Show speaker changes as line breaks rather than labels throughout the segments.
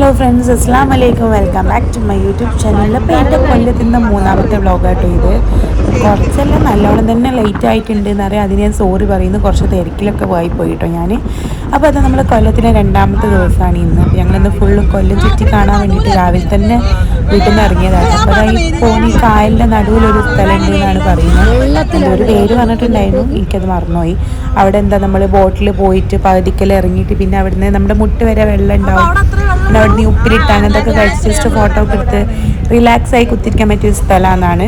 Hello friends, അസ്സലാമു അലൈക്കും. Welcome back to my YouTube channel. അപ്പോൾ എൻ്റെ കൊല്ലത്തിൻ്റെ മൂന്നാമത്തെ വ്ളോഗാട്ടോ ഇത്. കുറച്ചെല്ലാം നല്ലോണം തന്നെ ലേറ്റ് ആയിട്ടുണ്ട് എന്നറിയാം. അതിന് ഞാൻ സോറി പറയുന്നു. കുറച്ച് തിരക്കിലൊക്കെ പോയിട്ടോ ഞാൻ. അപ്പോൾ അത് നമ്മൾ കൊല്ലത്തിലെ രണ്ടാമത്തെ ദിവസമാണ് ഇന്ന്. അപ്പോൾ ഞങ്ങളിന്ന് ഫുള്ള് കൊല്ലം ചുറ്റി കാണാൻ വേണ്ടിയിട്ട് രാവിലെ തന്നെ വീട്ടിൽ നിന്ന് ഇറങ്ങിയതാണ്. അപ്പോൾ അതായത് പോണി കായലിൻ്റെ നടുവിലൊരു സ്ഥലമുണ്ട് എന്നാണ് പറയുന്നത്. എൻ്റെ ഒരു പേര് പറഞ്ഞിട്ടുണ്ടായിരുന്നു, എനിക്കത് മറന്നുപോയി. അവിടെ എന്താ നമ്മൾ ബോട്ടിൽ പോയിട്ട് പകുതിക്കൽ ഇറങ്ങിയിട്ട് പിന്നെ അവിടുന്ന് നമ്മുടെ മുട്ട് വരെ വെള്ളം ഉണ്ടാവും. പിന്നെ അവിടെ നിന്ന് ഉപ്പിലിട്ട് അങ്ങനത്തെ കഴിച്ച് ജസ്റ്റ് ഫോട്ടോ ഒക്കെ എടുത്ത് റിലാക്സ് ആയി കുത്തിരിക്കാൻ പറ്റിയ ഒരു സ്ഥലമാണെന്നാണ്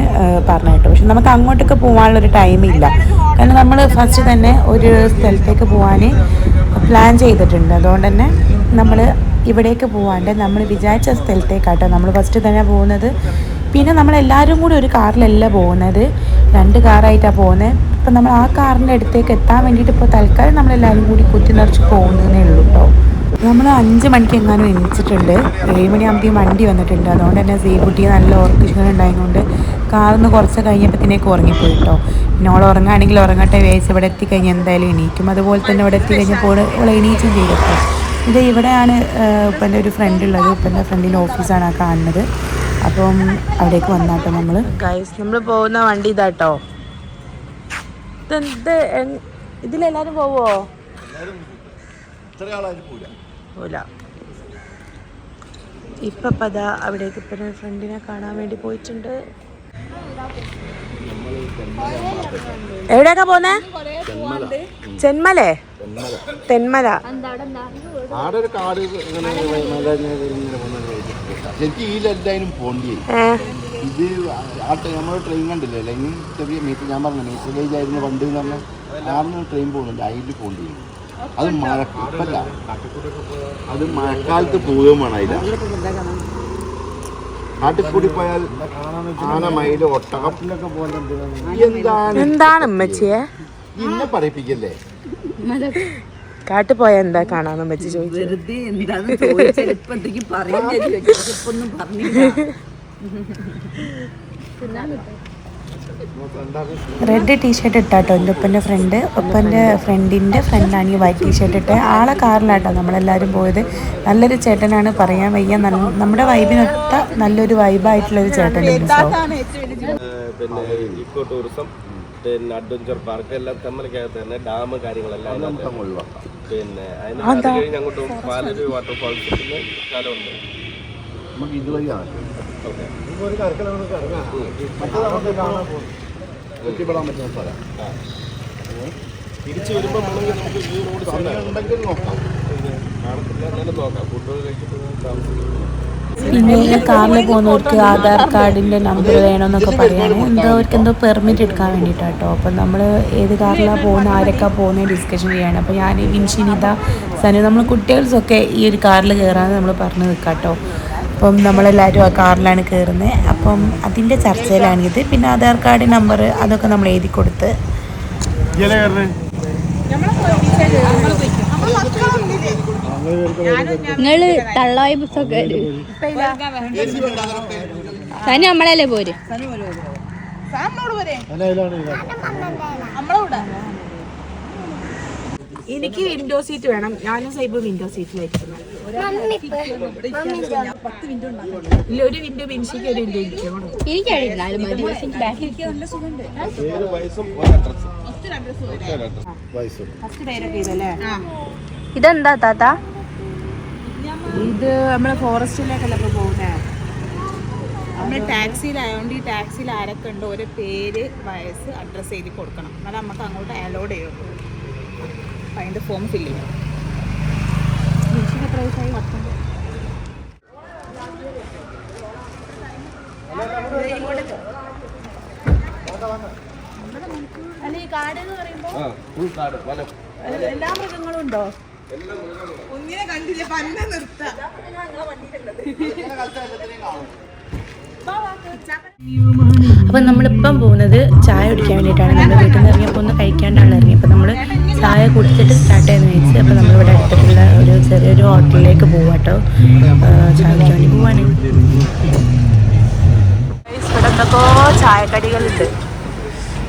പറഞ്ഞു കേട്ടോ. പക്ഷെ നമുക്ക് അങ്ങോട്ടൊക്കെ പോകാനുള്ളൊരു ടൈമില്ല. കാരണം നമ്മൾ ഫസ്റ്റ് തന്നെ ഒരു സ്ഥലത്തേക്ക് പോകാൻ പ്ലാൻ ചെയ്തിട്ടുണ്ട്. അതുകൊണ്ട് തന്നെ നമ്മൾ ഇവിടേക്ക് പോകാണ്ട് നമ്മൾ വിചാരിച്ച സ്ഥലത്തേക്കാട്ടോ നമ്മൾ ഫസ്റ്റ് തന്നെ പോകുന്നത്. പിന്നെ നമ്മളെല്ലാവരും കൂടി ഒരു കാറിലല്ല പോകുന്നത്, 2 കാറായിട്ടാണ് പോകുന്നത്. അപ്പം നമ്മൾ ആ കാറിൻ്റെ അടുത്തേക്ക് എത്താൻ വേണ്ടിയിട്ട് ഇപ്പോൾ തൽക്കാലം നമ്മളെല്ലാവരും കൂടി കുത്തി നിറച്ച് പോകുന്നതേ ഉള്ളൂ കേട്ടോ. നമ്മൾ 5 മണിക്ക് എങ്ങാനും എണീച്ചിട്ടുണ്ട്. 7 മണിയാകുമ്പോഴത്തേക്കും വണ്ടി വന്നിട്ടുണ്ട്. അതുകൊണ്ട് തന്നെ സീബുട്ടി നല്ല ഓർക്കിഷൻ ഉണ്ടായതുകൊണ്ട് കാറിന്ന് കുറച്ച് കഴിഞ്ഞപ്പോഴത്തേക്ക് ഉറങ്ങിപ്പോയി കേട്ടോ. പിന്നെ അവൾ ഉറങ്ങുകയാണെങ്കിൽ ഉറങ്ങട്ടെ വേച്ച് ഇവിടെ എത്തിക്കഴിഞ്ഞാൽ എന്തായാലും എണീക്കും. അതുപോലെ തന്നെ ഇവിടെ എത്തിക്കഴിഞ്ഞപ്പോൾ അവൾ എണീച്ചും ചെയ്തിട്ടോ. ഇത് ഇവിടെയാണ് ഉപ്പൻ്റെ ഒരു ഫ്രണ്ട് ഉള്ളത്. ഉപ്പൻ്റെ ഫ്രണ്ടിൻ്റെ ഓഫീസാണ് ആ കാണുന്നത്. അപ്പം അവിടേക്ക് വന്നാട്ടോ നമ്മൾ പോകുന്ന വണ്ടി ഇതാട്ടോ. ഇതിലെല്ലാവരും പോവോ? പോല ഇപ്പം അതാ അവിടേക്ക് ഇപ്പം ഫ്രണ്ടിനെ കാണാൻ വേണ്ടി പോയിട്ടുണ്ട്. എവിടെയൊക്കെ പോന്നെ? ചെന്മലേ? തെന്മല.
ശരിക്കും ഈ എല്ലാവരും പോണ്ടി. ഇത് നമ്മുടെ ട്രെയിൻ കണ്ടില്ലേ, അല്ലെങ്കിൽ ചെറിയ മീറ്റർ ഞാൻ പറഞ്ഞു മീറ്ററേജ് ആയിരുന്നു പണ്ട് എന്ന് പറഞ്ഞാൽ ആറിന് ട്രെയിൻ പോകുന്നുണ്ട്, അതിൽ പോണ്ടി. അത് ഇപ്പല്ല, അത് മഴക്കാലത്ത് പോവുകയും വേണം. അതില നാട്ടിൽ കൂടി പോയാൽ ആന, മയില്, ഒട്ടകത്തിലൊക്കെ പോകുന്നത്
എന്താണ് ഉമ്മച്ചിയെ
ഇന്നെ പറയിപ്പിക്കല്ലേ.
കാട്ടിൽ പോയാ എന്താ കാണാന്ന് വെച്ച് ചോദിച്ചു. റെഡ് ടീഷർട്ട് ഇട്ടാട്ടോ എൻ്റെ ഒപ്പൻ്റെ ഫ്രണ്ട്. ഒപ്പൻ്റെ ഫ്രണ്ടിൻ്റെ ഫ്രണ്ടാണ് ഈ വൈറ്റ് ടീഷർട്ട് ഇട്ട്. ആളെ കാറിലാട്ടോ നമ്മളെല്ലാവരും പോയത്. നല്ലൊരു ചേട്ടനാണ്, പറയാൻ വയ്യ. നമ്മുടെ വൈബിനൊത്ത നല്ലൊരു വൈബായിട്ടുള്ളൊരു ചേട്ടനുണ്ട്.
പിന്നെ ഇക്കോ ടൂറിസം, പിന്നെ അഡ്വഞ്ചർ പാർക്ക് എല്ലാം തെമ്മലക്കകത്ത് തന്നെ. ഡാം കാര്യങ്ങളെല്ലാം പിന്നെ അതിന് കഴിഞ്ഞ് അങ്ങോട്ട് പാലൊരു വാട്ടർഫാൾസ് പിന്നെ സ്ഥലമുണ്ട്.
നമുക്ക് ഇതുവഴിയാണ് എത്തിപ്പെടാൻ പറ്റുന്ന സ്ഥലം.
തിരിച്ചു വരുമ്പോൾ നമുക്ക് ഈ റോഡ്
ഉണ്ടെങ്കിൽ നോക്കാം.
കാണത്തില്ല നോക്കാം. ഫുഡ് കഴിച്ചിട്ട് താമസിക്കുന്നത്.
പിന്നെ ഈ കാറിൽ പോകുന്നവർക്ക് ആധാർ കാർഡിൻ്റെ നമ്പർ വേണമെന്നൊക്കെ പറയാണ്. അവർക്കെന്തോ പെർമിറ്റ് എടുക്കാൻ വേണ്ടിയിട്ടാട്ടോ. അപ്പം നമ്മൾ ഏത് കാറിലാണ് പോകുന്നത്, ആരൊക്കെ പോകുന്നത് ഡിസ്കഷൻ ചെയ്യാണ്. അപ്പോൾ ഞാൻ വിൻഷിനിത സനു നമ്മൾ കുട്ടികൾസൊക്കെ ഈ ഒരു കാറിൽ കയറാമെന്ന് നമ്മൾ പറഞ്ഞ് നിൽക്കാട്ടോ. അപ്പം നമ്മളെല്ലാവരും ആ കാറിലാണ് കയറുന്നത്. അപ്പം അതിൻ്റെ ചർച്ചയിലാണിത്. പിന്നെ ആധാർ കാർഡ് നമ്പർ അതൊക്കെ നമ്മൾ എഴുതി കൊടുത്ത്
നിങ്ങള് തള്ളായി പുസ്തകം സനു നമ്മളല്ലേ പോര്.
എനിക്ക് വിൻഡോ സീറ്റ് വേണം. ഞാനും സൈബ് വിൻഡോ സീറ്റിലായിരിക്കുന്നു. ഇല്ല, ഒരു വിൻഡോ ബെൻഷിക്ക് ഒരു വിൻഡോ ഇരിക്കണം.
ഇതെന്താ താത്ത?
ഇത് നമ്മളെ ഫോറസ്റ്റിലേക്കല്ല ഇപ്പൊ പോകുന്നേ. നമ്മൾ ടാക്സിയിലായതുകൊണ്ട് ഈ ടാക്സിയിൽ ആരൊക്കെ ഉണ്ടോ ഓരോ പേര്, വയസ്സ്, അഡ്രസ്സ് എഴുതി കൊടുക്കണം. എന്നാലും നമുക്ക് അങ്ങോട്ട് അലോഡ് ചെയ്യുള്ളൂ. അതിൻ്റെ ഫോം ഫില്ല് ചെയ്യണം. എത്ര വയസ്സായി? 19. അല്ല, ഈ കാട് എന്ന് പറയുമ്പോൾ എല്ലാ മൃഗങ്ങളും ഉണ്ടോ? ഒന്നിനെ കണ്ടില്ല, പന്നെ നിർത്താം. അപ്പം നമ്മളിപ്പം പോകുന്നത് ചായ കുടിക്കാൻ വേണ്ടിയിട്ടാണ്. നമ്മൾ വീട്ടിൽ നിന്ന് ഇറങ്ങിയപ്പോൾ ഒന്ന് കഴിക്കാണ്ടാണ് ഇറങ്ങി. അപ്പോൾ നമ്മൾ ചായ കുടിച്ചിട്ട് സ്റ്റാർട്ട് ചെയ്യാമെന്ന് വെച്ച്. അപ്പോൾ നമ്മളിവിടെ അടുത്തുള്ള ഒരു ചെറിയൊരു ഹോട്ടലിലേക്ക് പോവാം കേട്ടോ. ചായ കുടിക്കാൻ വേണ്ടി പോവാണ്. ഇവിടെ എന്തൊക്കെ ചായക്കടികളുണ്ട്.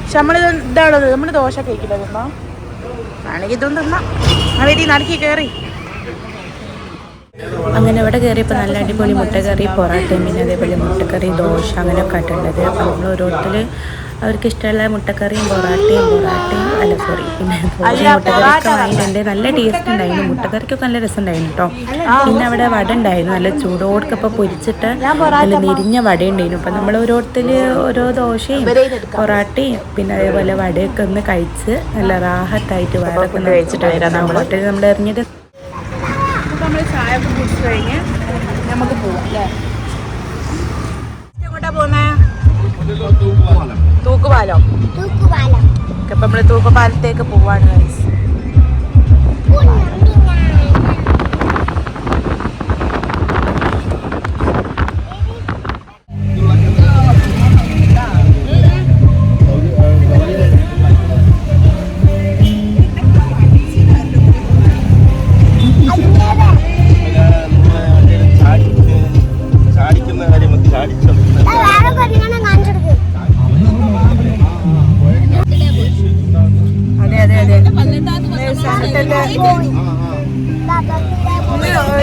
പക്ഷെ നമ്മളിത് ഇതാണത്, നമ്മൾ ദോശ കഴിക്കില്ല. ആണെങ്കിൽ ഇതൊന്നും തന്നാ വീട്ടിൽ നടക്കി കയറി അങ്ങനെ ഇവിടെ കയറിയപ്പോൾ നല്ല അടിപൊളി മുട്ടക്കറി, പൊറോട്ടയും പിന്നെ അതേപോലെ മുട്ടക്കറി, ദോശ അങ്ങനെയൊക്കെ ആയിട്ടുള്ളത്. അപ്പോൾ നമ്മൾ ഓരോരുത്തർ അവർക്ക് ഇഷ്ടമുള്ള മുട്ടക്കറിയും പൊറാട്ടയും അല്ല സോറി പിന്നെ മുട്ടക്കറിയൊക്കെ വാങ്ങിയിട്ടുണ്ട്. നല്ല ടേസ്റ്റ് ഉണ്ടായിരുന്നു, മുട്ടക്കറിക്കൊക്കെ നല്ല രസം ഉണ്ടായിരുന്നു കേട്ടോ. പിന്നെ അവിടെ വട ഉണ്ടായിരുന്നു, നല്ല ചൂടോടൊക്കെ പൊരിച്ചിട്ട് നല്ല നെരിഞ്ഞ വട ഉണ്ടായിരുന്നു. അപ്പം നമ്മൾ ഓരോരുത്തർ ഓരോ ദോശയും പൊറാട്ടയും പിന്നെ അതേപോലെ വടയൊക്കെ ഒന്ന് കഴിച്ച് നല്ല റാഹത്തായിട്ട് വയറൊക്കെ ഒന്ന് കഴിച്ചിട്ടായിരുന്നു അങ്ങോട്ട് നമ്മൾ എറിഞ്ഞിട്ട്. നമ്മൾ ചായ ഒക്കെ കുടിച്ച് കഴിഞ്ഞ് നമുക്ക് പോവാം അല്ലേ? എങ്ങോട്ടാ പോകുന്നേ? തൂക്കുപാലോ? അപ്പം നമ്മൾ തൂക്കുപാലത്തേക്ക് പോവാണ് ഗൈസ്.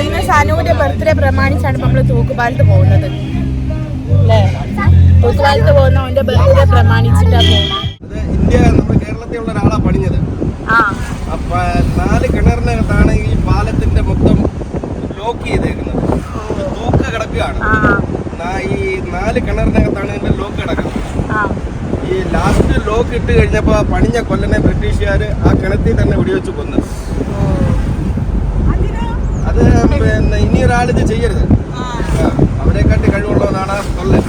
ഇന്ന് സനുവിന്റെ ബർത്ത്ഡേ പ്രമാണിച്ചാണ് നമ്മൾ തൂക്കുപാലത്ത് പോകുന്നത് അല്ലേ? തൂക്കുപാലത്ത് പോകുന്ന അവന്റെ ബർത്ത്ഡേ പ്രമാണിച്ചിട്ടാ പോകുന്നത്.
ഇന്ത്യ നമ്മുടെ കേരളത്തിലുള്ള ഒരാളാ പണിഞ്ഞത്. അപ്പൊ 4 കിണറിനകത്താണ് ഈ പാലത്തിന്റെ മൊത്തം ലോക്ക് ചെയ്തേക്കുന്നത്. തൂക്ക് കിടക്കുകയാണ്. ഈ 4 കിണറിനകത്താണ് ഇതിന്റെ ലോക്ക് കിടക്കുന്നത്. ഈ ലാസ്റ്റ് ലോക്ക് ഇട്ട് കഴിഞ്ഞപ്പോ പണിഞ്ഞ കൊല്ലനെ ബ്രിട്ടീഷുകാര് ആ കിണറ്റിൽ തന്നെ വെടിവെച്ച് കൊന്നു. അത് പിന്നെ ഇനിയൊരാളിത് ചെയ്യരുത്, അവരെക്കാട്ടി കഴിവുള്ളവനാണ് കൊല്ലൻ.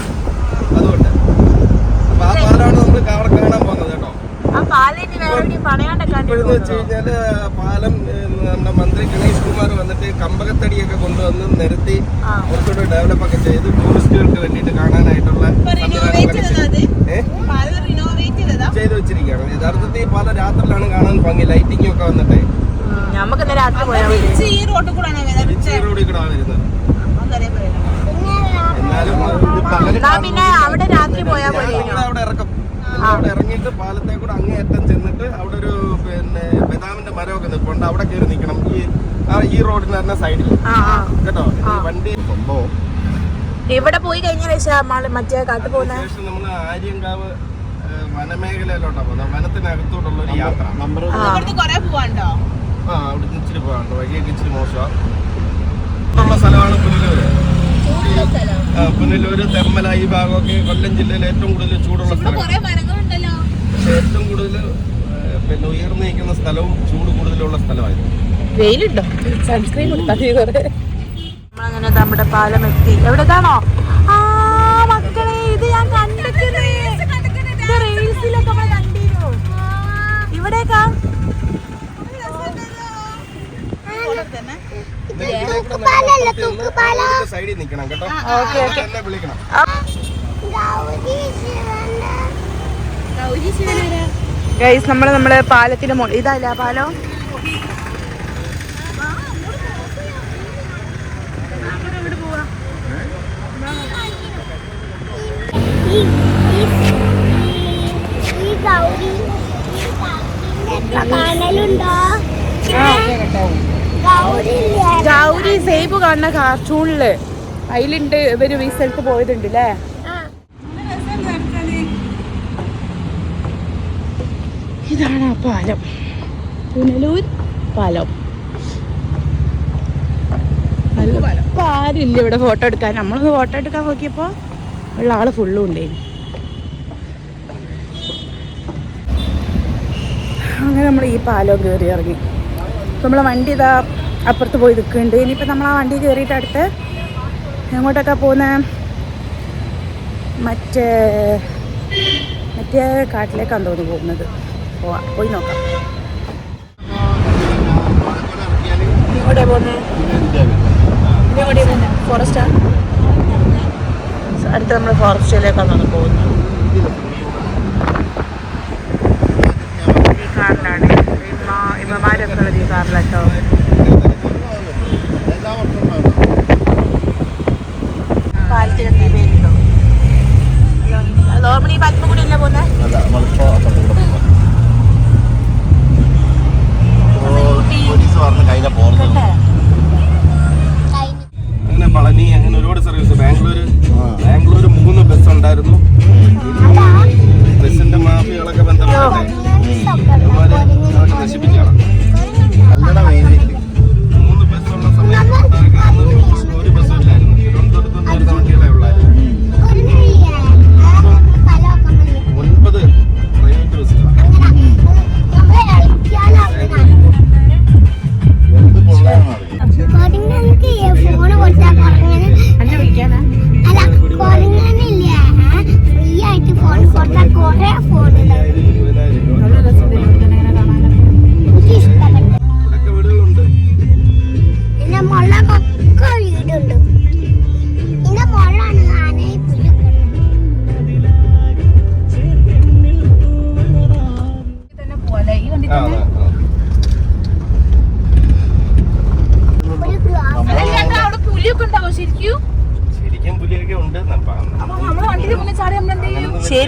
അതുകൊണ്ട് അപ്പൊ ആ പാലാണ് നമ്മൾ അവിടെ കാണാൻ പോകുന്നത് കേട്ടോ. ഇപ്പോഴെന്ന് വെച്ച് കഴിഞ്ഞാല് പാലം നമ്മുടെ മന്ത്രി ഗണേഷ് കുമാർ വന്നിട്ട് കമ്പകത്തടിയൊക്കെ കൊണ്ടുവന്ന് നിരത്തി കുറച്ചുകൂടെ ഡെവലപ്പ് ഒക്കെ ചെയ്ത് ടൂറിസ്റ്റുകൾക്ക് വേണ്ടിയിട്ട് കാണാനായിട്ടുള്ള ചെയ്ത് വെച്ചിരിക്കുകയാണ്. യഥാർത്ഥത്തിൽ പല രാത്രിയിലാണ് കാണാൻ ഭംഗി, ലൈറ്റിംഗ് ഒക്കെ വന്നിട്ടേ. ഈ റോഡിൽ കൂടെ വരുന്നത്. എന്നാലും
പിന്നെ അവിടെ രാത്രി പോയാൽ
അവിടെ ഇറക്കും. അവിടെ ഇറങ്ങിയിട്ട് പാലത്തെ കൂടെ അങ്ങേയറ്റം ചെന്നിട്ട് അവിടെ ഒരു പിന്നെ ബദാമിന്റെ മരമൊക്കെ നിൽപ്പുണ്ട്, അവിടെ കയറി നിൽക്കണം. ഈ റോഡിന് തന്നെ സൈഡിൽ കേട്ടോ. വണ്ടി സംഭവം
ഇവിടെ പോയി കഴിഞ്ഞ മറ്റേ കാട്ടു പോകുന്ന
ശേഷം നമ്മള് ആര്യങ്കാവ് വനമേഖലയിലോട്ടാ പോകുന്നത്. വനത്തിനകത്തോട്ടുള്ള ഒരു യാത്ര. അവിടെ ഇച്ചിരി പോകാണ്ട്, വഴിയൊക്കെ ഇച്ചിരി മോശമുള്ള സ്ഥലമാണ് പുനലൂര്. പുനലൂര്, തെർമല, ഈ ഭാഗമൊക്കെ കൊല്ലം ജില്ലയിൽ ഏറ്റവും കൂടുതൽ ചൂടുള്ള സ്ഥലം. പക്ഷെ ഏറ്റവും കൂടുതൽ പിന്നെ ഉയർന്നു നിൽക്കുന്ന സ്ഥലവും ചൂട് കൂടുതലുള്ള സ്ഥലമായിരുന്നു.
വെയിലുണ്ടോ? സൺസ്ക്രീൻ നമ്മളങ്ങനെ നമ്മുടെ പാലം എത്തി. എവിടെതാണോ? ആ മക്കളെ, ഇത് ഞാൻ കണ്ടിട്ടുണ്ട്. റീൽസിലൊക്കെ നമ്മൾ കണ്ടിരുന്നു. ഇവിടേക്കാ
സൈഡിൽ നിൽക്കണം കേട്ടോ. എന്നെ വിളിക്കണം.
ഗൈസ്, നമ്മള് പാലത്തിന്റെ മുകളിൽ, ഇതല്ല പാലം. ഗൗരി സേബ് കാണുന്ന കാർട്ടൂണില് അതിലുണ്ട്. ഇവര് ഈ സ്ഥലത്ത് പോയതുണ്ട് അല്ലേ? ഇതാണ് ആ പാലം, പുനലൂർ പാലം. ഇപ്പൊ ആരില്ല ഇവിടെ ഫോട്ടോ എടുക്കാൻ. നമ്മളൊന്ന് ഫോട്ടോ എടുക്കാൻ നോക്കിയപ്പോ ഉള്ള ആള് ഫുള്ളും ഉണ്ടായിരുന്നു. അങ്ങനെ നമ്മൾ ഈ പാലം കയറി ഇറങ്ങി. നമ്മളെ വണ്ടി ഇതാ അപ്പുറത്ത് പോയി നിൽക്കുന്നുണ്ട്. ഇനിയിപ്പോൾ നമ്മൾ ആ വണ്ടി കയറിയിട്ട് അടുത്ത് എങ്ങോട്ടൊക്കെ പോകുന്നത്? മറ്റേ കാട്ടിലേക്കാണ് തോന്നുന്നു പോകുന്നത്. പോയി നോക്കാം. എങ്ങോട്ടാ പോകുന്നത്? ഫോറസ്റ്റാ? അടുത്ത് നമ്മൾ ഫോറസ്റ്റിലേക്കാണ് പോകുന്നത്. ഈ കാറിലാണ് ഇമ്മമാരൊക്കെ ഉള്ളത്. ഈ കാറിലട്ടോ. പാലത്തിലെത്തി പേരുണ്ടോ? ലോമണി പാലത്തും കൂടി അല്ലേ പോകുന്നത്?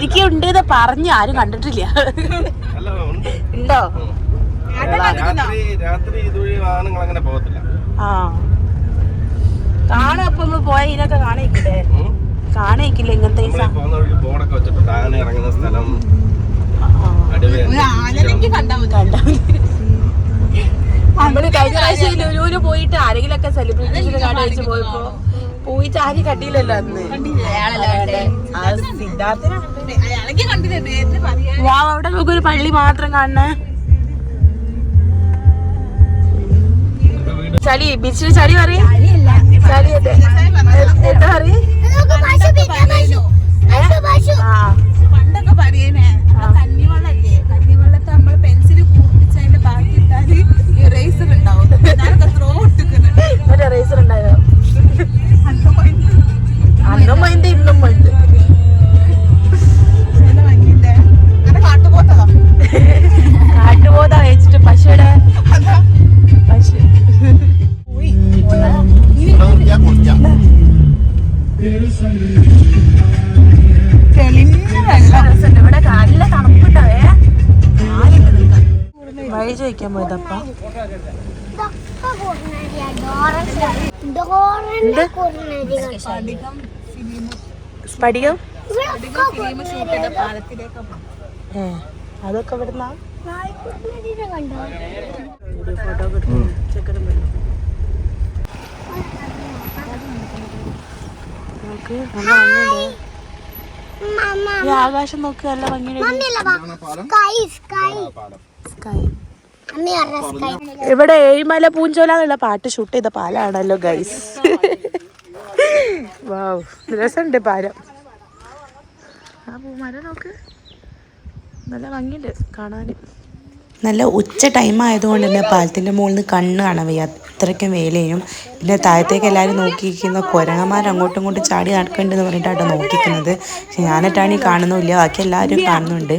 ശരിക്കും ഉണ്ട് എന്ന് പറഞ്ഞു ആരും കണ്ടിട്ടില്ല.
അല്ല ഉണ്ട്.
ഉണ്ടോ?
രാത്രി ഇതുവഴി വാഹനങ്ങൾ അങ്ങനെ പോകത്തില്ല.
ആ കാണാം. അപ്പൊ നമ്മള് പോയ ഇതിനൊക്കെ കാണിക്കില്ലേ? കാണിക്കില്ല ഇങ്ങനത്തെ
പോകുന്ന വഴി ബോർഡൊക്കെ വെച്ചിട്ടുണ്ട്. ആന ഇറങ്ങുന്ന സ്ഥലം.
നമ്മള് കഴിഞ്ഞ പ്രാവശ്യം ലുലുവിന് പോയിട്ട് ആരെങ്കിലൊക്കെ സെലിബ്രിറ്റീസിന്റെ കാർഡ് വെച്ച് പോയപ്പോ പോയിട്ട് ആരും കണ്ടില്ലല്ലോ അന്ന്. അവിടെ നമുക്കൊരു പള്ളി മാത്രം കാണണേ. ചളി ബീച്ചില് ചളി പറയും. ചളി എന്താ പറയും?
പണ്ടൊക്കെ പറയണേ കന്നിവെള്ളല്ലേ, കന്നിവെള്ളത്തെ നമ്മള് പെൻസില് കൂർപ്പിച്ച് അതിന്റെ ബാക്കി ഇട്ടാല് ഇറേസർ ഉണ്ടാവും. ഞാനൊക്കെ ത്രോ ഇട്ടിക്കുന്നുണ്ട്.
ഒരു റേസർ ഉണ്ടായോ? അന്നും പോയിന്റ് ഇന്നും പോയിന്റ്.
ഭംഗിന്റെ അങ്ങനെ കാട്ടുപോത്താ
കാട്ടുപോതാ വെച്ചിട്ട് പശുവിടെ പശു ഇവിടെ നല്ല തണുപ്പിട്ടവേ. വഴി ചോദിക്കാൻ പോയതപ്പ സ്പടികം അതൊക്കെ ഇവിടുന്ന ഫോട്ടോ കിട്ടും. ചെക്കനും നോക്ക് നല്ല ഭംഗിയുണ്ട്. ഈ ആകാശം നോക്ക് നല്ല ഭംഗിയുണ്ട്. ഇവിടെ ഏഴിമല പൂഞ്ചോല എന്നുള്ള പാട്ട് ഷൂട്ട് ചെയ്ത പാലാണല്ലോ ഗൈസ്. വാവ് രസമുണ്ട് പാലം. ആ പൂമരം നോക്ക് നല്ല ഭംഗിയുണ്ട് കാണാൻ. നല്ല ഉച്ച ടൈം ആയതുകൊണ്ട് തന്നെ പാലത്തിൻ്റെ മുകളിൽ നിന്ന് കണ്ണ് കാണാൻ വയ്യ, അത്രയ്ക്കും വേലയും. പിന്നെ താഴത്തേക്ക് എല്ലാവരും നോക്കിയിരിക്കുന്ന കുരങ്ങന്മാർ അങ്ങോട്ടും ഇങ്ങോട്ടും ചാടി നടക്കുന്നുണ്ടെന്ന് പറഞ്ഞിട്ടാണ് നോക്കിക്കുന്നത്. പക്ഷെ ഞാനിട്ടാണ് ഈ കാണുന്നില്ല, ബാക്കി എല്ലാവരും കാണുന്നുണ്ട്.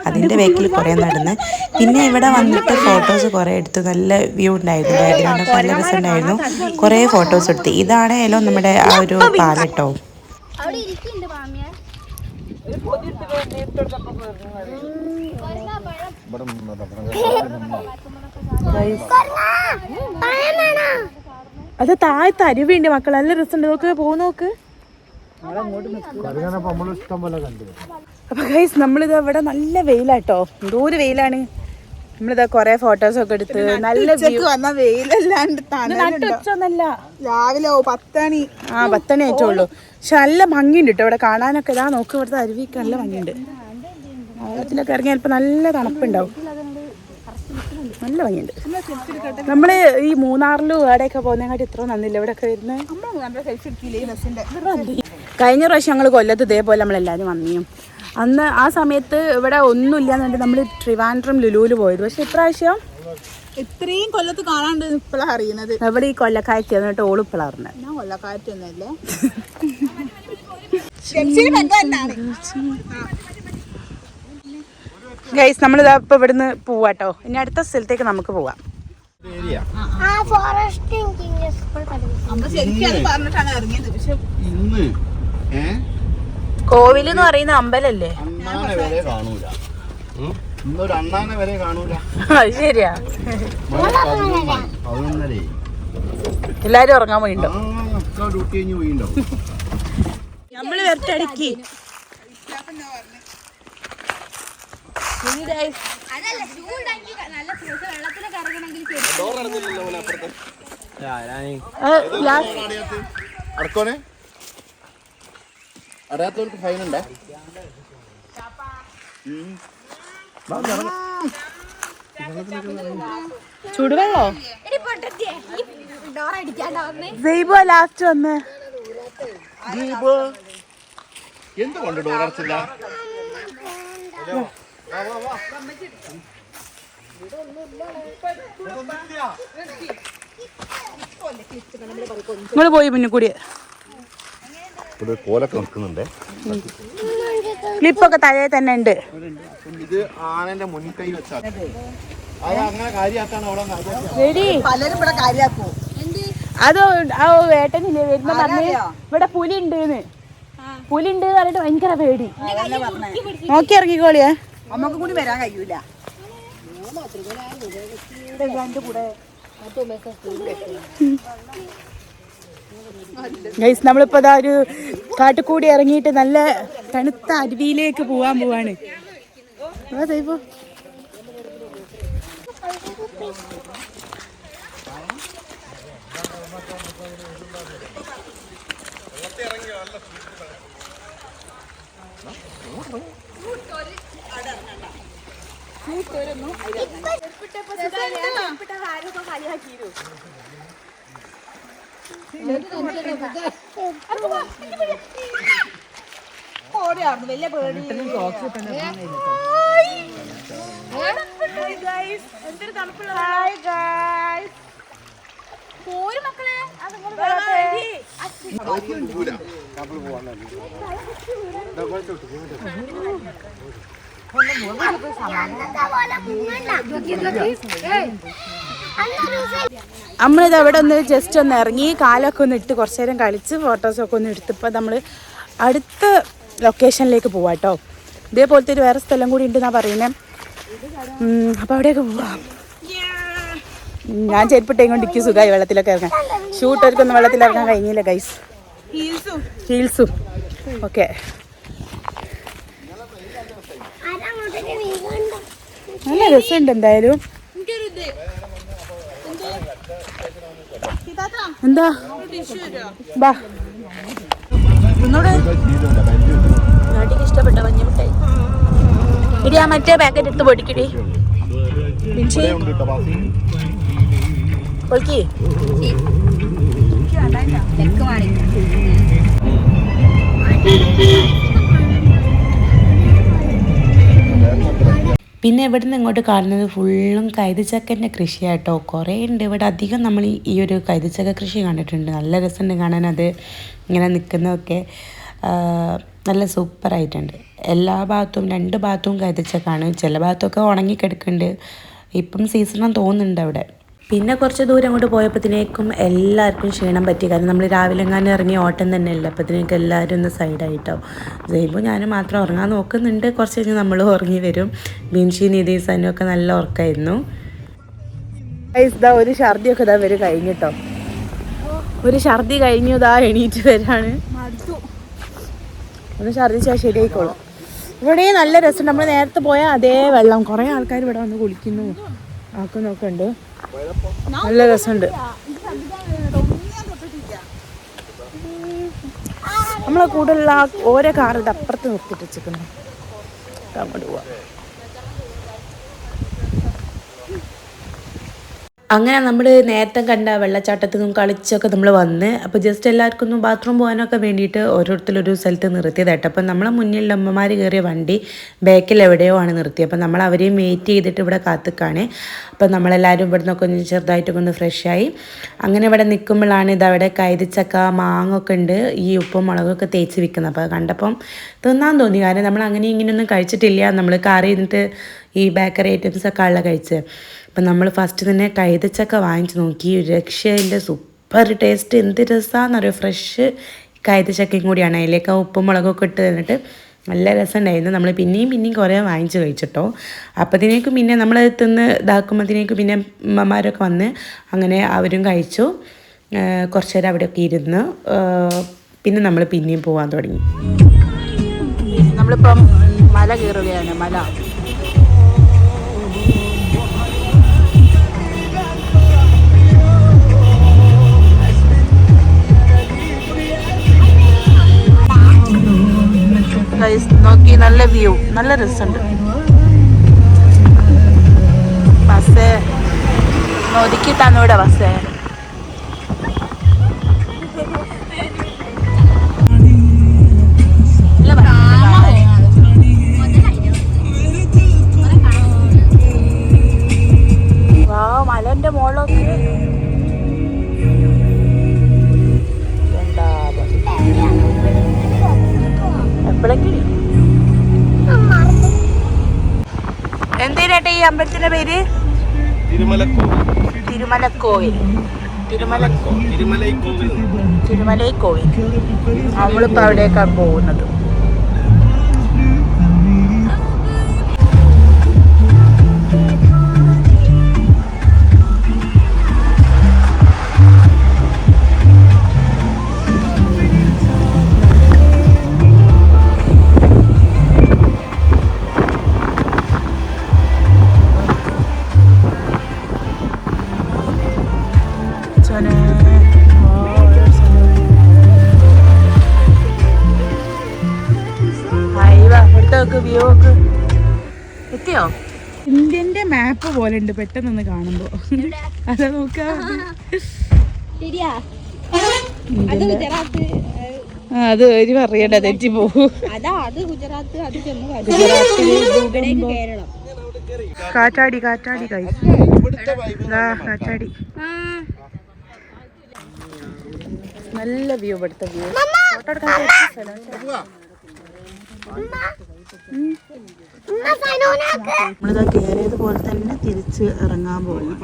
അതിൻ്റെ ബാക്കിൽ കുറേ നടന്ന്. പിന്നെ ഇവിടെ വന്നിട്ട് ഫോട്ടോസ് കുറേ എടുത്തു. നല്ല വ്യൂ ഉണ്ടായിരുന്നു, ബാക്ക്ഗ്രൗണ്ടൊക്കെ നല്ല രസമുണ്ടായിരുന്നു. കുറേ ഫോട്ടോസ് എടുത്ത്. ഇതാണേലും നമ്മുടെ ആ ഒരു പാലട്ടോ. അത് താഴത്ത് അരുവിണ്ട് മക്കൾ, നല്ല രസമുണ്ട്. നോക്ക് പോ നോക്ക്. അപ്പൊ ഗൈസ് നമ്മളിത് ഇവിടെ നല്ല വെയിലാട്ടോ, എന്തോ ഒരു വെയിലാണ്. നമ്മളിതാ കൊറേ ഫോട്ടോസൊക്കെ എടുത്ത് നല്ല
വന്ന വെയിലല്ലാണ്ട്
നട്ടുവെച്ചൊന്നല്ല,
രാവിലെ 10 മണി
10 മണി ആയിട്ടുള്ളൂ. പക്ഷെ നല്ല ഭംഗിയുണ്ട് കേട്ടോ ഇവിടെ കാണാനൊക്കെ. ഇതാ നോക്ക്, ഇവിടുത്തെ അരുവിക്ക് നല്ല ഭംഗിയുണ്ട്. വെള്ളത്തിലൊക്കെ ഇറങ്ങിയാൽ ഇപ്പം നല്ല തണുപ്പുണ്ടാവും, നല്ല ഭംഗിയുണ്ട്. നമ്മള് ഈ മൂന്നാറിലും ഇവിടെയൊക്കെ പോകുന്നതിനായിട്ട് ഇത്ര നന്നില്ല ഇവിടെ ഒക്കെ വരുന്നത്. കഴിഞ്ഞ പ്രാവശ്യം ഞങ്ങൾ കൊല്ലത്ത് ഇതേപോലെ നമ്മളെല്ലാവരും വന്നിയും. അന്ന് ആ സമയത്ത് ഇവിടെ ഒന്നുമില്ല എന്നുണ്ടെങ്കിൽ നമ്മൾ ട്രിവാൻഡ്രം ലുലുവിൽ പോയത്. പക്ഷെ ഇപ്രാവശ്യം
ഇത്രയും കൊല്ലത്ത് കാണാണ്ട് ഇപ്പോഴാണ് അറിയുന്നത്.
ഇവിടെ ഈ കൊല്ലക്കാറ്റ് എന്നിട്ട് ഓള് ഇപ്പോഴാണ് അറിഞ്ഞത്.
ഞാൻ കൊല്ലക്കാറ്റൊന്നുമല്ലേ.
ഗൈസ് നമ്മളിതാ ഇപ്പൊ ഇവിടുന്ന് പോവാട്ടോ. ഇനി അടുത്ത സ്ഥലത്തേക്ക് നമുക്ക് പോവാം. കോവിലെന്ന് പറയുന്ന അമ്പലല്ലേ?
ഇന്നൊരു അണ്ണാനെ വരെ കാണൂല.
അത് ശരിയാ. എല്ലാരും ഉറങ്ങാൻ പോയിണ്ടോ?
ഡ്യൂട്ടി കഴിഞ്ഞ് പോയിണ്ടോ?
നമ്മള് വെറുതെ
അടക്കോനെ അറിയാത്തവർക്ക് ഫൈൻ ഉണ്ടേ.
ചൂടുവെള്ളോ? ലാസ്റ്റ് വന്ന്
എന്തുകൊണ്ട് ഡോറച്ചില്ല?
നിങ്ങള് പോയി മുന്നിൽ കൂടി
കോലൊക്കെ നിൽക്കുന്നുണ്ട്.
ക്ലിപ്പൊക്കെ തലേ തന്നെ ഉണ്ട്.
ഇത് ആനന്റെ മുൻകൈ വെച്ചാൽ അങ്ങനെ കാര്യാക്കാണ് അവിടെ.
പലരും ഇവിടെ കാര്യാക്കൂ.
അത് ആ വേട്ടനില്ലേ വരുന്ന പറഞ്ഞ് ഇവിടെ പുലി ഉണ്ട്.
പുലി ഉണ്ട് പറഞ്ഞിട്ട് ഭയങ്കര പേടി.
നോക്കി ഇറങ്ങിക്കോളിയേ.
നമുക്ക് കൂടി വരാൻ കഴിയൂല.
ഗൈസ് നമ്മളിപ്പോ ഇതാ ഒരു കാട്ടുകൂടി ഇറങ്ങിയിട്ട് നല്ല തണുത്ത അരുവിയിലേക്ക് പോവാൻ പോവാണ്.
വലിയ പേടി. എന്തൊരു തണുപ്പുള്ള പോരും മക്കളെ.
നമ്മളിത് അവിടെ ഒന്ന് ജസ്റ്റ് ഒന്ന് ഇറങ്ങി കാലൊക്കെ ഒന്ന് ഇട്ട് കുറച്ച് നേരം കളിച്ച് ഫോട്ടോസൊക്കെ ഒന്ന് എടുത്തിപ്പോൾ നമ്മൾ അടുത്ത ലൊക്കേഷനിലേക്ക് പോവാം കേട്ടോ. ഇതേപോലത്തെ ഒരു വേറെ സ്ഥലം കൂടി ഉണ്ടെന്നാണ് പറയുന്നത്. അപ്പോൾ അവിടെയൊക്കെ പോവാം. ഞാൻ ചെരുപ്പിട്ടേം കൊണ്ട് എനിക്ക് സുഖമായി വെള്ളത്തിലൊക്കെ ഇറങ്ങാൻ. ഷൂട്ടർക്കൊന്നും വെള്ളത്തിലിറങ്ങാൻ കഴിഞ്ഞില്ല ഗൈസ്. ഹീൽസും ഓക്കെ. നല്ല രസമുണ്ട് എന്തായാലും. എന്താ ബാ
ഇഷ്ടപ്പെട്ട മഞ്ഞമിട്ടായി ഇടി. ആ മറ്റേ പാക്കറ്റ് എടുത്ത് പൊടിക്കടി.
പിന്നെ ഇവിടെ നിന്ന് ഇങ്ങോട്ട് കാണുന്നത് ഫുള്ളും കൈതച്ചക്കൻ്റെ കൃഷിയാട്ടോ. കുറേ ഉണ്ട് ഇവിടെ. അധികം നമ്മൾ ഈ ഒരു കൈതച്ചക്ക കൃഷി കണ്ടിട്ടുണ്ട്. നല്ല രസമുണ്ട് കാണാൻ. അത് ഇങ്ങനെ നിൽക്കുന്നതൊക്കെ നല്ല സൂപ്പറായിട്ടുണ്ട്. എല്ലാ ഭാഗത്തും 2 ഭാഗത്തും കൈതച്ചക്കാണ്. ചില ഭാഗത്തൊക്കെ ഉണങ്ങിക്കിടക്കുന്നുണ്ട്. ഇപ്പം സീസണാന്ന് തോന്നുന്നുണ്ട് അവിടെ. പിന്നെ കുറച്ച് ദൂരം അങ്ങോട്ട് പോയപ്പോഴത്തേക്കും എല്ലാവർക്കും ക്ഷീണം പറ്റി. കാരണം നമ്മൾ രാവിലെ എങ്ങാനും ഇറങ്ങി ഓട്ടം തന്നെ ഇല്ല. അപ്പോഴത്തേക്കും എല്ലാവരും ഒന്ന് സൈഡായിട്ടോ. ജയ്ബു ഞാനും മാത്രം ഉറങ്ങാൻ നോക്കുന്നുണ്ട്. കുറച്ച് കഴിഞ്ഞ് നമ്മൾ ഉറങ്ങി വരും. ബിൻഷി നിതീസനും ഒക്കെ നല്ല ഉറക്കമായിരുന്നു. ഇതാ ഒരു ഛർദിയൊക്കെ ഇതാ വരും കഴിഞ്ഞിട്ടോ. ഒരു ഛർദി കഴിഞ്ഞു ഇതാ എണീറ്റ് വരാണ്. ഒന്ന് ഛർദിച്ചാൽ ശരിയായിക്കോളും. ഇവിടെ നല്ല രസം. നമ്മൾ നേരത്തെ പോയാൽ അതേ വെള്ളം. കുറേ ആൾക്കാർ ഇവിടെ വന്ന് കുളിക്കുന്നു ആക്കുന്നൊക്കെ ഉണ്ട്. നല്ല രസമുണ്ട്. നമ്മളെ കൂടെയുള്ള ഓരോ കാർ ഇത് അപ്പുറത്ത് നിർത്തിട്ട് വെച്ചിരിക്കുന്നു. അങ്ങോട്ട് പോവാം. അങ്ങനെ നമ്മൾ നേരത്തെ കണ്ട വെള്ളച്ചാട്ടത്തിൽ നിന്നും കളിച്ചൊക്കെ നമ്മൾ വന്ന്. അപ്പോൾ ജസ്റ്റ് എല്ലാവർക്കും ഒന്നും ബാത്റൂം പോകാനൊക്കെ വേണ്ടിയിട്ട് ഓരോരുത്തരൊരു സ്ഥലത്ത് നിർത്തിയതായിട്ട്. അപ്പം നമ്മളെ മുന്നിലുള്ള അമ്മമാർ കയറിയ വണ്ടി ബാക്കിൽ എവിടെയോ ആണ് നിർത്തിയത്. അപ്പം നമ്മൾ അവരെയും വെയിറ്റ് ചെയ്തിട്ട് ഇവിടെ കാത്തുക്കാണ്. അപ്പം നമ്മളെല്ലാവരും ഇവിടെ നിന്നൊക്കെ ഒന്ന് ചെറുതായിട്ടൊക്കെ ഒന്ന് ഫ്രഷായി. അങ്ങനെ ഇവിടെ നിൽക്കുമ്പോഴാണ് ഇതവിടെ കൈതച്ചക്ക മാങ്ങൊക്കെ ഉണ്ട്. ഈ ഉപ്പും മുളകൊക്കെ തേച്ച് വിൽക്കുന്നത്. അപ്പോൾ കണ്ടപ്പം തിന്നാൻ തോന്നി. കാരണം നമ്മൾ അങ്ങനെ ഇങ്ങനെയൊന്നും കഴിച്ചിട്ടില്ല. നമ്മൾ കാറിൽ നിന്നിട്ട് ഈ ബേക്കറി ഐറ്റംസൊക്കെ ഉള്ള കഴിച്ചത്. അപ്പം നമ്മൾ ഫസ്റ്റ് തന്നെ കൈതച്ചക്ക വാങ്ങിച്ച് നോക്കി. രക്ഷയില്ല, സൂപ്പർ ടേസ്റ്റ്. എന്ത് രസമാണെന്നറിയോ. ഫ്രഷ് കൈതച്ചക്കയും കൂടിയാണ്. അതിലേക്ക് ഉപ്പും മുളകൊക്കെ ഇട്ട് തന്നിട്ട് നല്ല രസമുണ്ടായിരുന്നു. നമ്മൾ പിന്നെയും കുറേ വാങ്ങിച്ച് കഴിച്ചിട്ടോ. അപ്പോഴത്തേക്കും പിന്നെ നമ്മൾ തിന്ന് ഇതാക്കുമ്പോഴത്തേക്കും പിന്നെ അമ്മമാരൊക്കെ വന്ന് അങ്ങനെ അവരും കഴിച്ചു. കുറച്ച് നേരം അവിടെയൊക്കെ ഇരുന്ന് പിന്നെ നമ്മൾ പിന്നെയും പോകാൻ തുടങ്ങി. നമ്മളിപ്പം മല കയറുകയാണ്. മല നോക്കി. നല്ല വ്യൂ, നല്ല രസമുണ്ട്. ബസ് ഒതുക്കിട്ടാണ് ഇവിടെ ബസ്. മലന്റെ മുകളിലൊക്കെ എന്തിനാട്ടെ ഈ അമ്പലത്തിന്റെ പേര്? തിരുമലക്കോവിൽ.
തിരുമലൈ കോവിൽ.
തിരുമലൈ കോവിൽ. നമ്മളിപ്പോൾ അവിടേക്കാണ് പോകുന്നത്. എത്തിയോ?
ഇന്ത്യന്റെ മാപ്പ് പോലെ ഉണ്ട് പെട്ടെന്നൊന്ന് കാണുമ്പോ. അതാ നോക്കാ, അത് ഒരു പറയണ്ട തെറ്റി പോകും. കാറ്റാടി കാറ്റാടി കാറ്റാടി നല്ല വ്യൂ. ഇവിടുത്തെ വ്യൂ ഫോട്ടോ എടുക്കാൻ പറ്റിയ സ്ഥലം. നമ്മളിതാ കയറിയത് പോലെ തന്നെ തിരിച്ച് ഇറങ്ങാൻ പോകും.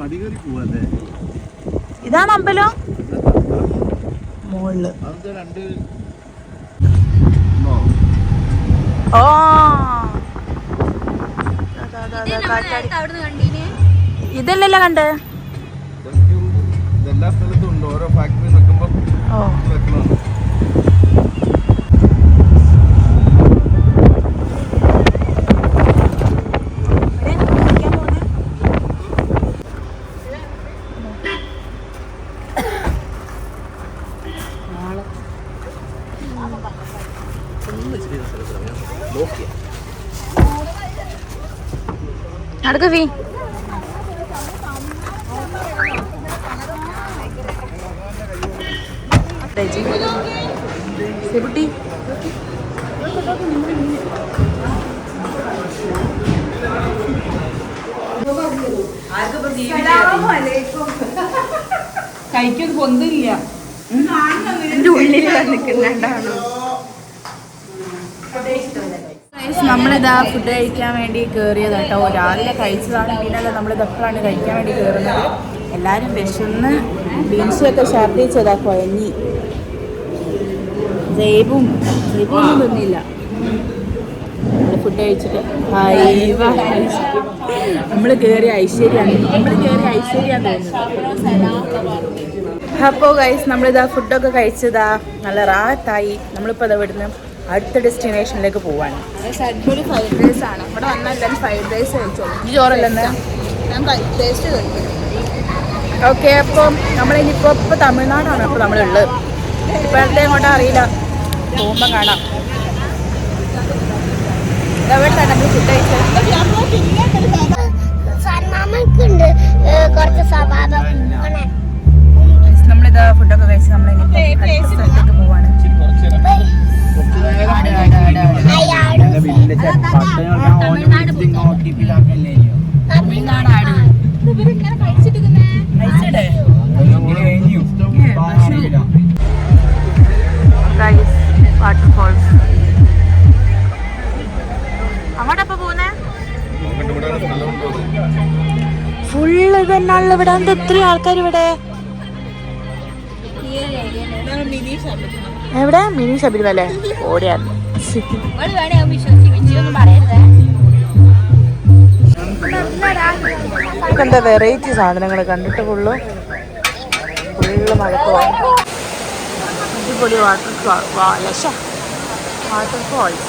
ഇതാണ് അമ്പലം. മുകളില് ഓ ഇതല്ലല്ലോ കണ്ട്.
ഇതെല്ലാ സ്ഥലത്തും ഉണ്ട്. ഓരോ ഫാക്ടറി നിൽക്കുമ്പോൾ വെക്കണമാണ്.
നടക്ക് ഫീ. സെബുട്ടി
കഴിക്കൊന്നും പൊന്നില്ല.
എന്റെ ഉള്ളിൽ നിൽക്കുന്നുണ്ടാണോ?
നമ്മളിതാ ഫുഡ് കഴിക്കാൻ വേണ്ടി കയറിയത് കേട്ടോ. രാവിലെ കഴിച്ചതാണ്. പിന്നെ നമ്മളിതൊക്കെയാണ് കഴിക്കാൻ വേണ്ടി കയറുന്നത്. എല്ലാവരും വിശന്ന് ബീൻസൊക്കെ ഛർദ്ദിച്ചതാ കുഴഞ്ഞി. ജൈബൊന്നും തിന്നില്ല. ഫുഡ് കഴിച്ചിട്ട് നമ്മൾ കയറിയ ഐശ്വര്യാണ് തോന്നുന്നത്. അപ്പോൾ ഗൈസ് നമ്മളിതാ ഫുഡൊക്കെ കഴിച്ചതാ നല്ല റാത്തായി. നമ്മളിപ്പോൾ ഇതാ ഇവിടുന്ന് അടുത്ത ഡെസ്റ്റിനേഷനിലേക്ക് പോവാണ്.
അടിപൊളി ഫ്രൈഡ് റൈസ് ആണ്. ഇവിടെ വന്നാൽ എല്ലാവരും ഫ്രൈഡ് റൈസ് കഴിച്ചോളൂ.
ഈ ചോറല്ലെന്ന്
ഞാൻ ടേസ്റ്റ് കഴിക്കും.
ഓക്കെ. അപ്പം നമ്മളിനിപ്പോൾ തമിഴ്നാടാണ് ഇപ്പോൾ നമ്മളുള്ളത്. ഇപ്പോഴത്തെ ഇങ്ങോട്ടാ അറിയില്ല, പോകുമ്പോൾ കാണാം. ഇതവിടെ തന്നെ നമ്മൾ ഫുഡ് കഴിച്ചത്. നമ്മളിതാ ഫുഡൊക്കെ കഴിച്ച് നമ്മളിനിപ്പോൾ അടുത്ത സ്ഥലത്തേക്ക് പോവാണ്. വാട്ടർഫോൾസ് അങ്ങോട്ടപ്പോ പോകുന്നേ. ഫുള്ള് തന്നെയുള്ള ഇവിടെ എന്താ ഇത്രയും ആൾക്കാർ ഇവിടെ? എവിടെ? മിനി ശബരിമല ഓടിയായിരുന്നു. എന്താ വെറൈറ്റി സാധനങ്ങൾ കണ്ടിട്ട് ഫുള്ള് മഴക്കോ. അടിപൊളി വാട്ടർഫോൾസ്.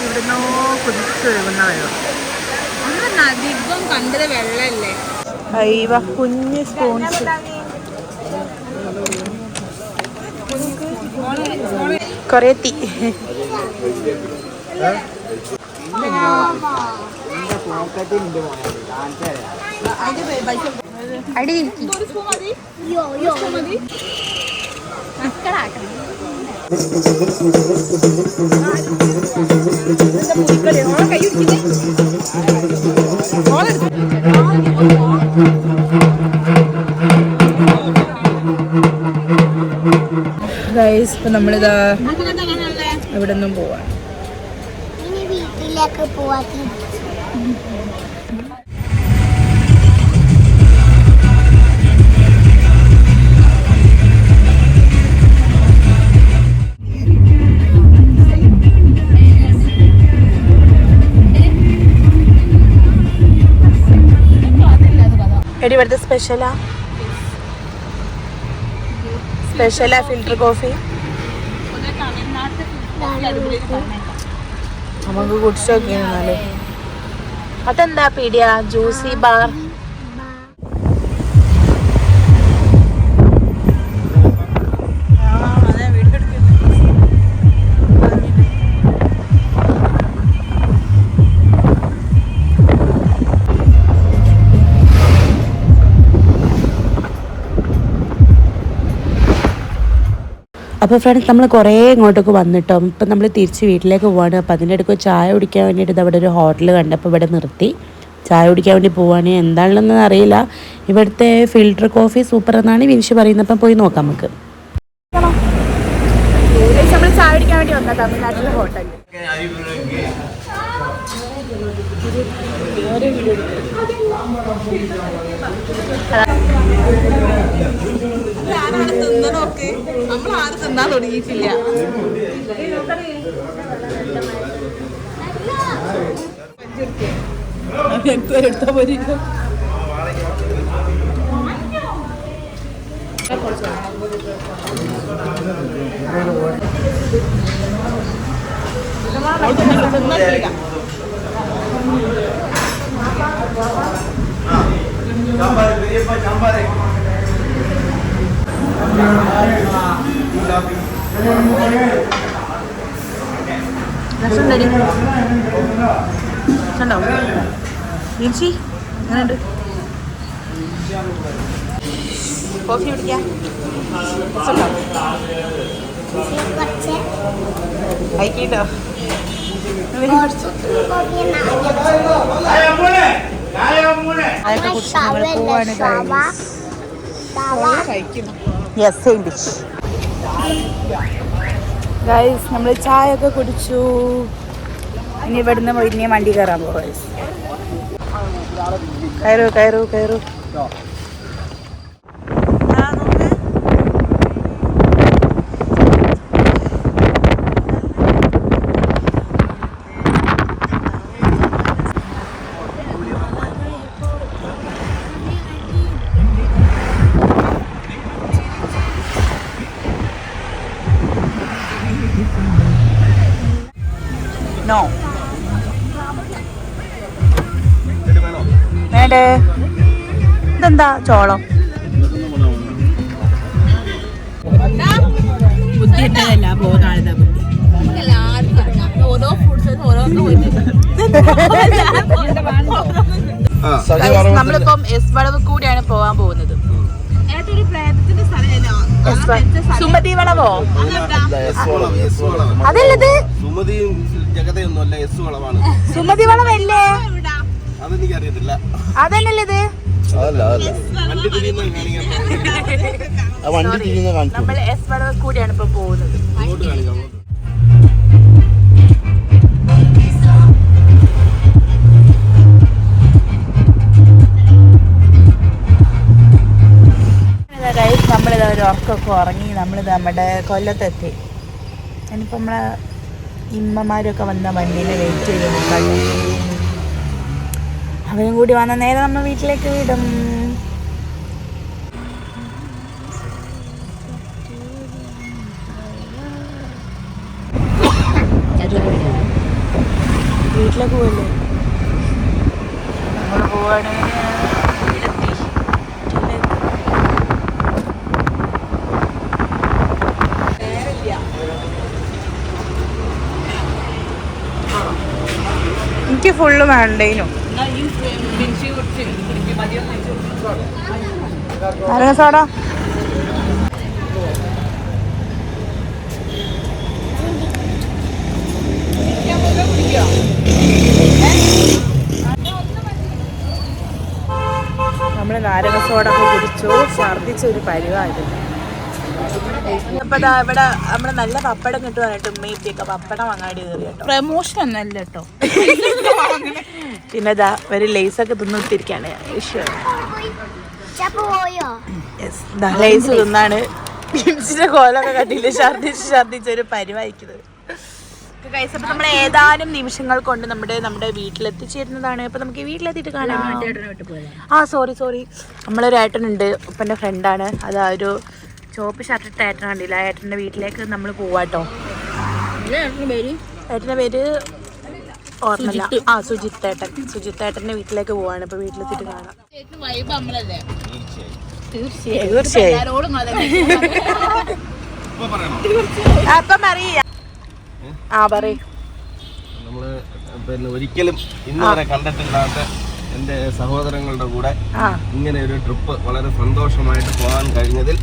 ഇവിടുന്നോ കുതിച്ചൊഴുകുന്ന വെള്ളം.
അധികം കണ്ടത് വെള്ളല്ലേ.
അയ്യ കുഞ്ഞ് സ്പൂൺസ്. കൊറേ തീ.
അടി
ഗൈസ് അപ്പം നമ്മളിതാ ഇവിടെ നിന്നും പോവാണ്.
ഇനി വീട്ടിലേക്ക് പോവാത്ത
എടി ഇവിടുത്തെ സ്പെഷ്യലാ ഫിൽറ്റർ കോഫി
നമുക്ക് കുടിച്ചു നോക്കിയാലേ.
അതെന്താ പീടിയ ജ്യൂസി ബാർ.
അപ്പോൾ ഫ്രണ്ട്സ് നമ്മൾ കുറേ ഇങ്ങോട്ടേക്ക് വന്നിട്ടോ. ഇപ്പം നമ്മൾ തിരിച്ച് വീട്ടിലേക്ക് പോവാണ്. അപ്പോൾ അതിൻ്റെ ഇടയ്ക്ക് ചായ കുടിക്കാൻ വേണ്ടിയിട്ട് അവിടെ ഒരു ഹോട്ടൽ കണ്ടപ്പോൾ ഇവിടെ നിർത്തി ചായ കുടിക്കാൻ വേണ്ടി പോവാണ്. എന്താണെന്നൊന്നും അറിയില്ല. ഇവിടുത്തെ ഫിൽറ്റർ കോഫി സൂപ്പർ എന്നാണ് വിനിഷ് പറയുന്നത്. അപ്പം പോയി നോക്കാം നമുക്ക്.
നമ്മൾ ചായ കുടിക്കാൻ വേണ്ടി വന്ന തമിഴ്നാട്ടിലെ ഹോട്ടലിൽ.
ഞാനാണ് തിന്നണോക്ക്, നമ്മളാരും തിന്നാൻ തുടങ്ങിയിട്ടില്ല. എടുത്താ പോരി.
കോഫി കുടിക്കാം.
കഴിക്കട്ടോ. ഗൈസ് നമ്മൾ ചായ ഒക്കെ കുടിച്ചു. ഇനി ഇവിടുന്ന് ഇനി വണ്ടി കയറാൻ പോവാ. കയറൂ കയറൂ കയറൂ. നോ വേണ്ടേ. ഇതെന്താ ചോളം ബുദ്ധിയിട്ടതല്ല പോകുന്ന ബുദ്ധി.
ഓരോ ഫുഡ്സ്
നമ്മളിപ്പം എസ് വളവ് കൂടിയാണ് പോവാൻ പോകുന്നത്.
ഏതൊരു പ്രേതത്തിന്റെ സ്ഥലമല്ലോ.
സുമതി വളവോ? അതല്ലത്
സുമതിയും ജഗതയൊന്നുമല്ല, എസ് വളവാണ്.
സുമതി വളവല്ലേ?
അതെനിക്കറിയത്തില്ല.
അതല്ലല്ലേ ഇത്?
വണ്ടി തിരിയുന്ന കാണിക്കാം.
നമ്മൾ എസ് വളവ് കൂടിയാണ് ഇപ്പൊ പോകുന്നത്.
അങ്ങോട്ട് കാണിക്കാം.
നമ്മളിത് ഒരു ഉറക്കമൊക്കെ ഉറങ്ങി നമ്മളിത് നമ്മുടെ കൊല്ലത്തെത്തി. ഇനിയിപ്പോൾ നമ്മളെ ഇമ്മമാരൊക്കെ വന്ന വണ്ടിയിൽ വെയിറ്റ് ചെയ്യുന്നു. അവരും കൂടി വന്ന നേരെ നമ്മൾ വീട്ടിലേക്ക് വിടും. വീട്ടിലേക്ക് പോവല്ലേ? നമ്മൾ പോവാണ്. എനിക്ക് ഫുള്ള് വേണ്ടേനു. നാരങ്ങ സോഡ. നമ്മൾ നാരങ്ങ സോഡ ഒക്കെ കുടിച്ചു. ഛർദിച്ചൊരു പരിവായിരുന്നു.
അപ്പൊ ദാ ഇവിടെ നമ്മള് നല്ല പപ്പടം കിട്ടുവാനായിട്ട് ഉമ്മയിപ്പൊക്കെ പപ്പടം അങ്ങാടി കയറി കേട്ടോ.
പ്രമോഷൻ ഒന്നല്ല കേട്ടോ.
പിന്നെ ഇതാ ഒരു ലേസൊക്കെ തിന്നിട്ടിരിക്കാണ്.
പോയോ
ലേസ് തിന്നാണ് ബീംസിന്റെ കോലൊക്കെ കണ്ടില്ല ഛർദിച്ചൊരു പരിവായിക്കുന്നത്. അപ്പൊ നമ്മൾ ഏതാനും നിമിഷങ്ങൾ കൊണ്ട് നമ്മുടെ വീട്ടിലെത്തിച്ചേരുന്നതാണ്. അപ്പൊ നമുക്ക് വീട്ടിലെത്തിയിട്ട് കാണാം. സോറി നമ്മളൊരു ഏട്ടനുണ്ട്, ഉപ്പൻ്റെ ഫ്രണ്ടാണ്. അത് ആ ഒരു ചുവപ്പ് ഷർട്ടിട്ട ഏട്ടൻ കണ്ടില്ല. ആ ഏട്ടൻ്റെ വീട്ടിലേക്ക് നമ്മൾ പോവാട്ടോ. ഏട്ടൻ്റെ പേര് ഓർമ്മല്ല. സുജിത്ത് ഏട്ടൻ്റെ വീട്ടിലേക്ക് പോവാണ്. ഇപ്പൊ വീട്ടിലെത്തിയിട്ട് കാണാം. തീർച്ചയായും അപ്പം അറിയാം. പറയ്.
നമ്മള് പിന്നെ ഒരിക്കലും ഇന്ന് വരെ കണ്ടിട്ടില്ലാത്ത എൻ്റെ സഹോദരങ്ങളുടെ കൂടെ ഇങ്ങനെ ഒരു ട്രിപ്പ് വളരെ സന്തോഷമായിട്ട് പോകാൻ കഴിഞ്ഞതിൽ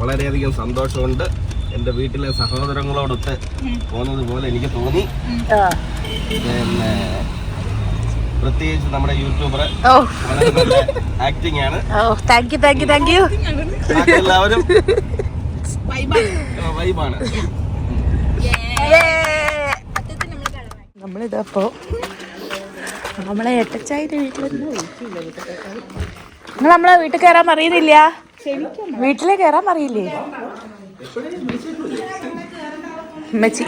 വളരെയധികം സന്തോഷമുണ്ട്. എൻ്റെ വീട്ടിലെ സഹോദരങ്ങളോടൊത്ത് പോകുന്നത് പോലെ എനിക്ക് തോന്നി. പിന്നെ പ്രത്യേകിച്ച് നമ്മുടെ യൂട്യൂബർ വളരെ നല്ല ആക്ടിങ് ആണ്.
Thank you.
എല്ലാവരും വൈബാണ്.
നമ്മളിതപ്പോ നമ്മളെ ഏട്ടച്ചായിന്റെ വീട്ടിലെത്തി. നിങ്ങൾ നമ്മളെ വീട്ടിൽ കയറാൻ അറിയുന്നില്ല? വീട്ടിലെ കയറാൻ അറിയില്ലേ ഉമ്മച്ചി?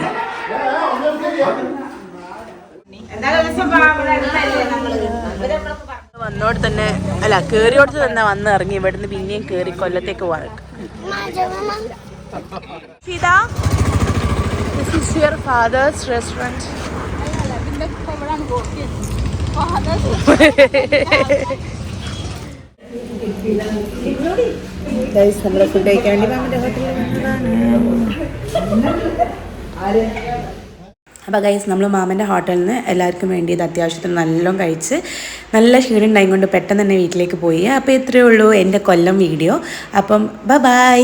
വന്നോട് തന്നെ അല്ല കേറിയോടത്ത് തന്നെ വന്ന് ഇറങ്ങി. ഇവിടുന്ന് പിന്നെയും കേറി കൊല്ലത്തേക്ക് പോവാൻ. Seetha, this is your father's restaurant. നമ്മളെ ഫുഡ് കഴിക്കാൻ വേണ്ടി മാമൻ്റെ ഹോട്ടലിൽ വന്നതാണ്. അപ്പോൾ ഗൈസ് നമ്മൾ മാമൻ്റെ ഹോട്ടലിൽ നിന്ന് എല്ലാവർക്കും വേണ്ടി ഇത് അത്യാവശ്യത്തിന് നല്ലോണം കഴിച്ച് നല്ല ക്ഷീണം ഉണ്ടായിക്കൊണ്ട് പെട്ടെന്ന് തന്നെ വീട്ടിലേക്ക് പോയി. അപ്പോൾ ഇത്രയേ ഉള്ളൂ എൻ്റെ കൊല്ലം വീഡിയോ. അപ്പം ബൈ.